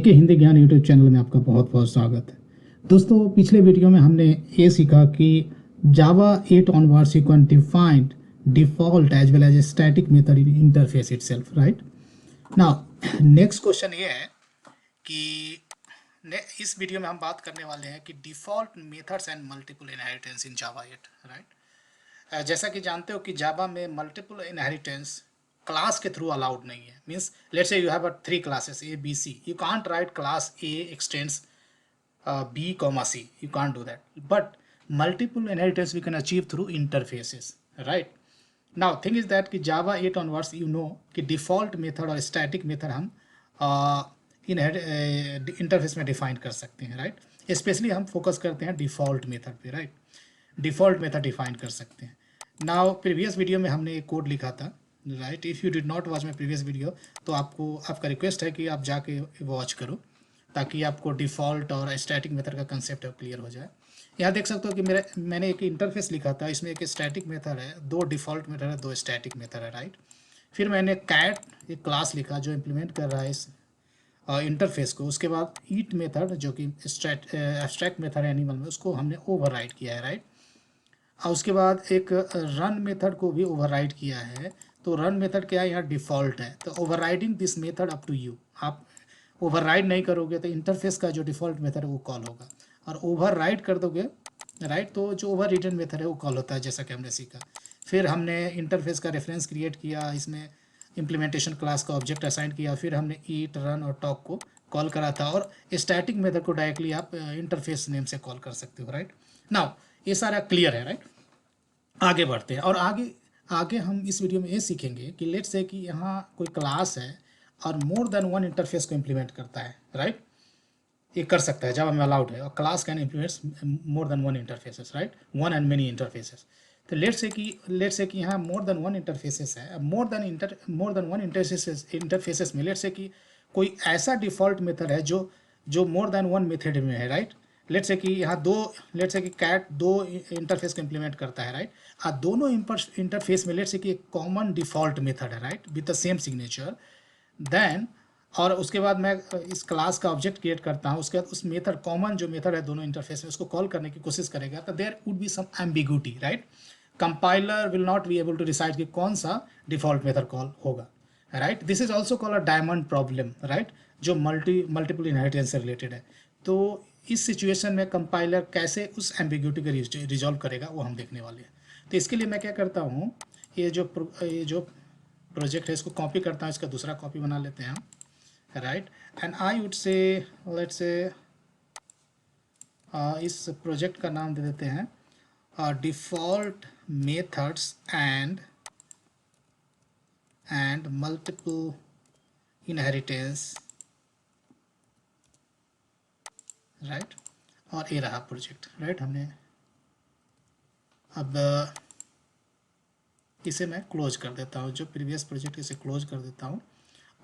के हिंदी ज्ञान YouTube channel में आपका बहुत बहुत स्वागत है। दोस्तों, पिछले वीडियो में हमने ये सीखा कि Java 8 onwards you can define default as well as a static method in interface itself, right. Now next question ये है कि इस वीडियो में हम बात करने वाले हैं कि default methods and multiple inheritance in Java 8, right. जैसा कि जानते हो कि जावा में मल्टीपल इनहेरिटेंस क्लास के थ्रू अलाउड नहीं है। Means let's say you have 3 classes A, B, C. You can't write class A extends B, C. You can't do that. But multiple inheritance we can achieve through interfaces, right? Now thing is that कि Java 8 onwards you know कि default method और static method हम interface में define कर सकते हैं, right. Specially हम focus करते हैं डिफ़ॉल्ट मेथड पे, राइट। डिफ़ॉल्ट मेथड डिफाइन कर सकते हैं। नाउ प्रीवियस वीडियो में हमने एक कोड लिखा था, right. If you did not watch my previous video तो आपका रिक्वेस्ट है कि आप जाके वॉच करो ताकि आपको डिफ़ॉल्ट और स्टैटिक मेथड का कंसेप्ट क्लियर हो जाए। यहाँ देख सकते हो कि मैंने एक इंटरफेस लिखा था, इसमें एक स्टैटिक मेथड है, 2 डिफ़ॉल्ट मेथड है, 2 स्टैटिक मेथड है, राइट। फिर मैंने कैट एक क्लास लिखा जो इम्प्लीमेंट कर रहा है इस इंटरफेस को। उसके बाद ईट मेथड जो कि एब्स्ट्रैक्ट मेथड है एनिमल में, उसको हमने ओवरराइड किया है, राइट। और उसके बाद एक रन मेथड को भी ओवरराइड किया है। तो रन मेथड क्या है, यहाँ डिफ़ॉल्ट है। तो overriding this method up to you. आप ओवरराइड नहीं करोगे तो इंटरफेस का जो डिफ़ॉल्ट मेथड है वो कॉल होगा, और ओवरराइड कर दोगे, राइट, तो जो ओवर रिटर्न मेथड है वो कॉल होता है, जैसा कि हमने सीखा। फिर हमने इंटरफेस का रेफरेंस क्रिएट किया, इसमें इम्प्लीमेंटेशन क्लास का ऑब्जेक्ट असाइन किया, फिर हमने ईट, रन और टॉक को कॉल करा था, और स्टैटिक मेथड को डायरेक्टली आप इंटरफेस नेम से कॉल कर सकते हो, राइट। नाउ ये सारा क्लियर है, राइट। आगे बढ़ते हैं और आगे हम इस वीडियो में ये सीखेंगे कि लेट्स से कि यहाँ कोई क्लास है और मोर देन वन इंटरफेस को इम्प्लीमेंट करता है, राइट। ये कर सकता है, जावा में अलाउड है, और class can implement more than one interfaces, right, one and many interfaces. तो लेट्स से कि यहाँ मोर देन वन इंटरफेसेस है। मोर देन वन इंटरफेसेस में लेट्स से कि कोई ऐसा डिफ़ॉल्ट मेथड है जो मोर देन वन मेथड में है, राइट। लेट्स से कि यहाँ लेट्स से कि कैट 2 इंटरफेस को इम्प्लीमेंट करता है, राइट। दोनों इंटरफेस में लेट्स से कि एक कॉमन डिफ़ॉल्ट मेथड है, right, with the same signature. Then और उसके बाद मैं इस क्लास का ऑब्जेक्ट क्रिएट करता हूँ। उसके बाद उस मेथड, कॉमन जो मेथड है दोनों इंटरफेस में, उसको कॉल करने की कोशिश करेगा, तो there would be some ambiguity, right. Compiler will not be able to decide कि कौन सा डिफ़ॉल्ट मेथड कॉल होगा, right. This is also called a diamond problem, right, जो मल्टीपल इनहेरिटेंस से रिलेटेड है। तो इस सिचुएशन में कंपाइलर कैसे उस एम्बिग्यूटी को रिजॉल्व करेगा वो हम देखने वाले हैं। तो इसके लिए मैं क्या करता हूँ, ये जो प्रोजेक्ट है इसको कॉपी करता हूँ, इसका दूसरा कॉपी बना लेते हैं हम, right. And I would say let's say इस प्रोजेक्ट का नाम दे देते हैं default methods and multiple inheritance, right. और ये रहा प्रोजेक्ट, राइट। हमने अब इसे मैं क्लोज कर देता हूँ, जो प्रीवियस प्रोजेक्ट इसे क्लोज कर देता हूँ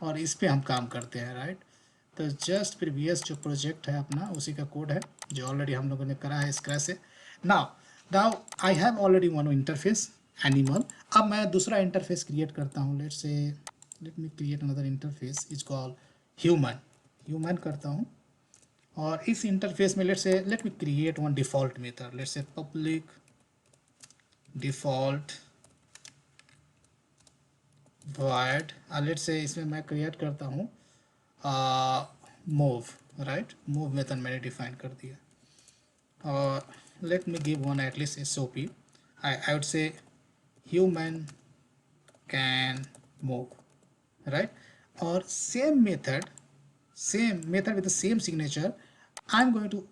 और इस पे हम काम करते हैं, राइट। तो जस्ट प्रीवियस जो प्रोजेक्ट है अपना उसी का कोड है जो ऑलरेडी हम लोगों ने करा है स्क्रैच से। Now I have already one interface animal. अब मैं दूसरा इंटरफेस क्रिएट करता हूँ। Let me create another interface is called human करता हूँ, और इस इंटरफेस में let me create one default method. Let's say public default void, let's say इसमें मैं क्रिएट करता हूँ मूव, राइट। मूव मेथड मैंने डिफाइन कर दिया, और let me give one at least SOP। I would say human can move, right. और same method with the same signature I am going to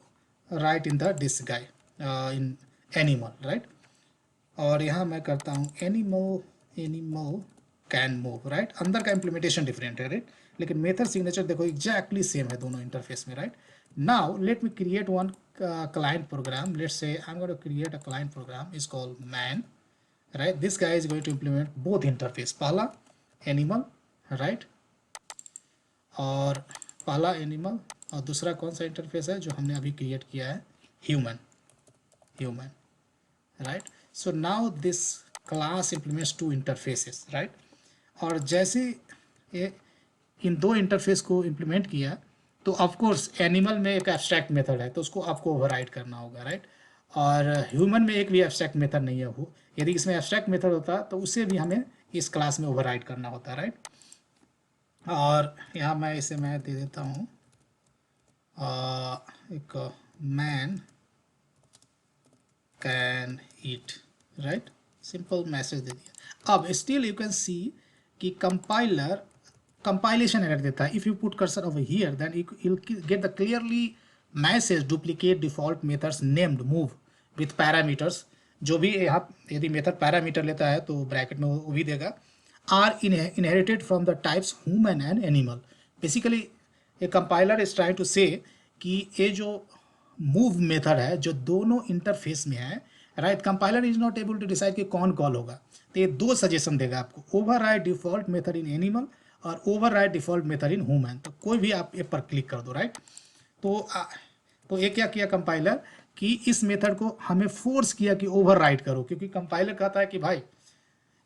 write in the this guy in animal, right. और यहाँ मैं करता हूँ animal can move, right. अंदर का implementation different है, right, लेकिन मेथड सिग्नेचर देखो एग्जैक्टली सेम है दोनों इंटरफेस में, right. Now let me create one client program. Let's say I'm going to create a client program, is called man, right. This guy is going to implement both interface, पहला animal, right, और पहला animal, और दूसरा कौन सा interface है जो हमने अभी क्रिएट किया है, human, right. So now this class implements 2 interfaces, right. और जैसे ये इन 2 इंटरफेस को इम्प्लीमेंट किया तो ऑफ कोर्स एनिमल में एक एब्स्ट्रैक्ट मेथड है तो उसको आपको ओवरराइड करना होगा, राइट। और ह्यूमन में एक भी एब्स्ट्रैक्ट मेथड नहीं है वो, यदि इसमें एब्स्ट्रैक्ट मेथड होता तो उसे भी हमें इस क्लास में ओवरराइड करना होता, राइट। और यहाँ मैं इसे मैं दे देता हूँ एक man can eat, right, simple message दे दिया। अब स्टिल यू कैन सी कि कंपाइलेशन एरर देता है। If you put cursor over here then you'll get the clearly message duplicate default methods named move with parameters। जो भी यहाँ यदि मेथड पैरामीटर लेता है तो ब्रैकेट में वो भी देगा। Are inherited from the types human and animal. Basically a compiler is trying to say कि ये जो मूव मेथड है जो दोनों इंटरफेस में है, right, compiler is not able to decide कि कौन कॉल होगा, तो ये दो सजेशन देगा आपको, override default method in animal और override default method in human. तो कोई भी आप ये पर क्लिक कर दो, राइट। तो ये क्या किया कंपाइलर कि इस मेथड को हमें फोर्स किया कि ओवरराइड करो, क्योंकि कंपाइलर कहता है कि भाई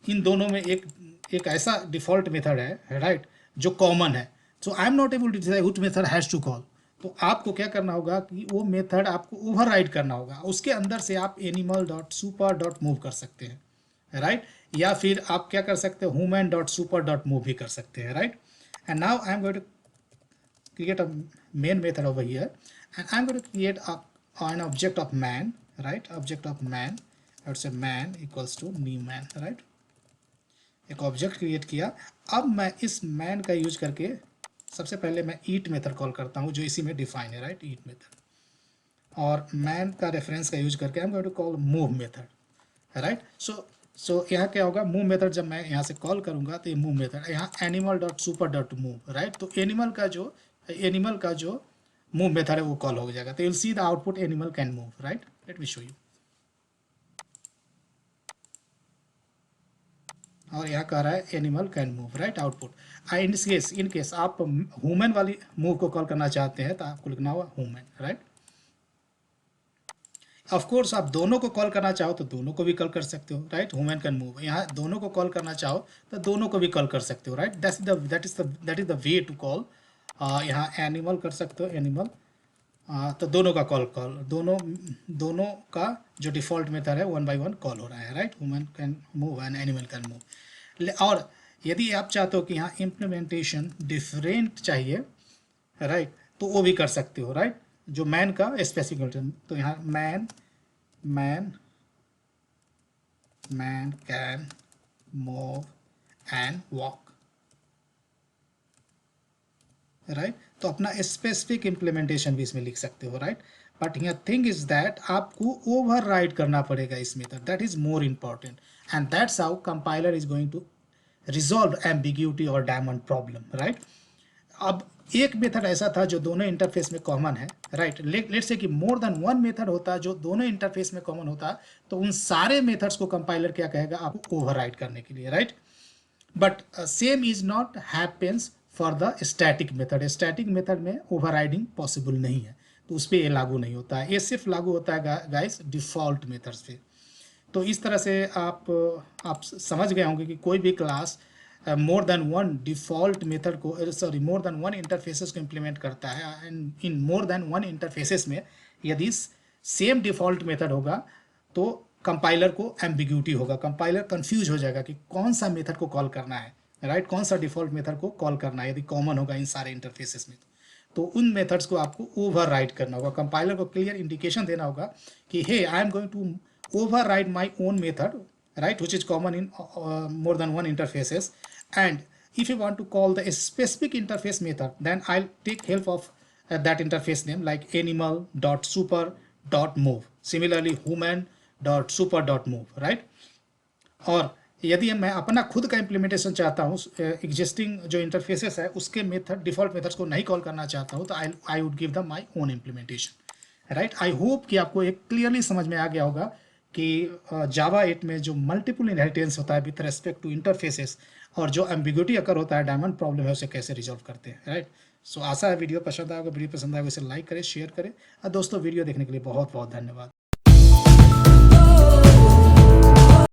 इन दोनों में एक ऐसा डिफॉल्ट मेथड है, राइट, जो कॉमन है। So I am not able to decide which method has to call. तो आपको क्या करना होगा कि वो मेथड आपको ओवरराइड करना होगा, उसके अंदर से आप animal dot super dot move कर सकते हैं, राइट, या फिर आप क्या कर सकते हो human dot super dot move भी कर सकते हैं, right. And now I am going to create a main method over here and I'm going to create an object of man, right, object of man, let's say man equals to new man, right। एक object create किया। अब मैं इस man का use करके सबसे पहले मैं ईट मेथड कॉल करता हूँ जो इसी में डिफाइन है, राइट, ईट मेथड। और मैन का रेफरेंस का यूज करके I am going to call move method, right. So यहाँ क्या होगा, मूव मेथड जब मैं यहाँ से कॉल करूँगा तो ये मूव मेथड यहाँ animal dot super dot move, right. तो एनिमल का जो मूव मेथड है वो कॉल हो जाएगा। तो you will see the output animal can move, right. Let me show you. और यहाँ कह रहा है animal can move, right, output. In case आप ह्यूमन वाली मूव को कॉल करना चाहते हैं तो आपको लिखना होगा ह्यूमन, राइट। ऑफ कोर्स आप दोनों को कॉल करना चाहो तो दोनों को भी कॉल कर सकते हो, राइट, ह्यूमन कैन मूव। यहाँ दोनों को कॉल करना चाहो तो दोनों को भी कॉल कर सकते हो, right. That is the way to call. यहाँ एनिमल कर सकते हो, एनिमल, तो दोनों का कॉल दोनों का जो डिफ़ॉल्ट मेथड है 1 by 1 कॉल हो रहा है, right. Human can move and animal can move. और यदि आप चाहते हो कि यहाँ इम्प्लीमेंटेशन डिफरेंट चाहिए, राइट, तो वो भी कर सकते हो, राइट, जो मैन का स्पेसिफिक। तो यहाँ man can move and walk, right. तो अपना स्पेसिफिक इम्प्लीमेंटेशन भी इसमें लिख सकते हो, right. But here thing is that आपको ओवरराइड करना पड़ेगा इस method, that is more important and that's how compiler is going to resolve ambiguity or diamond problem, right. अब एक मेथड ऐसा था जो दोनों इंटरफेस में कॉमन है, राइट। लेट्स से कि मोर देन वन मेथड होता जो दोनों इंटरफेस में कॉमन होता तो उन सारे मेथड्स को कंपाइलर क्या कहेगा, आपको ओवरराइड करने के लिए, right. But same is not happens for the static method. Static method में ओवरराइडिंग पॉसिबल नहीं है, तो उस पर ये लागू नहीं होता है। ये सिर्फ लागू होता है गाइस डिफ़ॉल्ट मेथड्स पे। तो इस तरह से आप समझ गए होंगे कि कोई भी class more than one default method को मोर देन वन इंटरफेसेस को इम्प्लीमेंट करता है। And in more than one interfaces में यदि सेम डिफ़ॉल्ट मेथड होगा तो कंपाइलर को एम्बिग्यूटी होगा, कंपाइलर कंफ्यूज हो जाएगा कि कौन सा मेथड को कॉल करना है, राइट, कौन सा डिफ़ॉल्ट मेथड को कॉल करना है। यदि कॉमन होगा इन सारे इंटरफेसेस में तो उन मेथड्स को आपको ओवरराइड करना होगा। कंपाइलर को क्लियर इंडिकेशन देना होगा कि hey I am going to override my own method, right, which is common in more than one interfaces. And if you want to call the specific interface method, then I'll take help of that interface name like animal.super.move, similarly human.super.move, right। और यदि मैं अपना खुद का implementation चाहता हूँ, existing जो interfaces है उसके मेथड डिफ़ॉल्ट मेथड्स को नहीं कॉल करना चाहता हूँ, तो I would give the my own implementation, right. I hope कि आपको एक क्लियरली समझ में आ गया होगा कि जावा 8 में जो मल्टीपल इनहेरिटेंस होता है विथ रेस्पेक्ट टू इंटरफेसेस और जो एम्बिग्यूटी अकर होता है, डायमंड प्रॉब्लम है, उसे कैसे रिजॉल्व करते हैं, राइट। सो आशा है वीडियो पसंद आएगा। वीडियो पसंद आएगा इसे लाइक करें, शेयर करें। और दोस्तों वीडियो देखने के लिए बहुत बहुत धन्यवाद।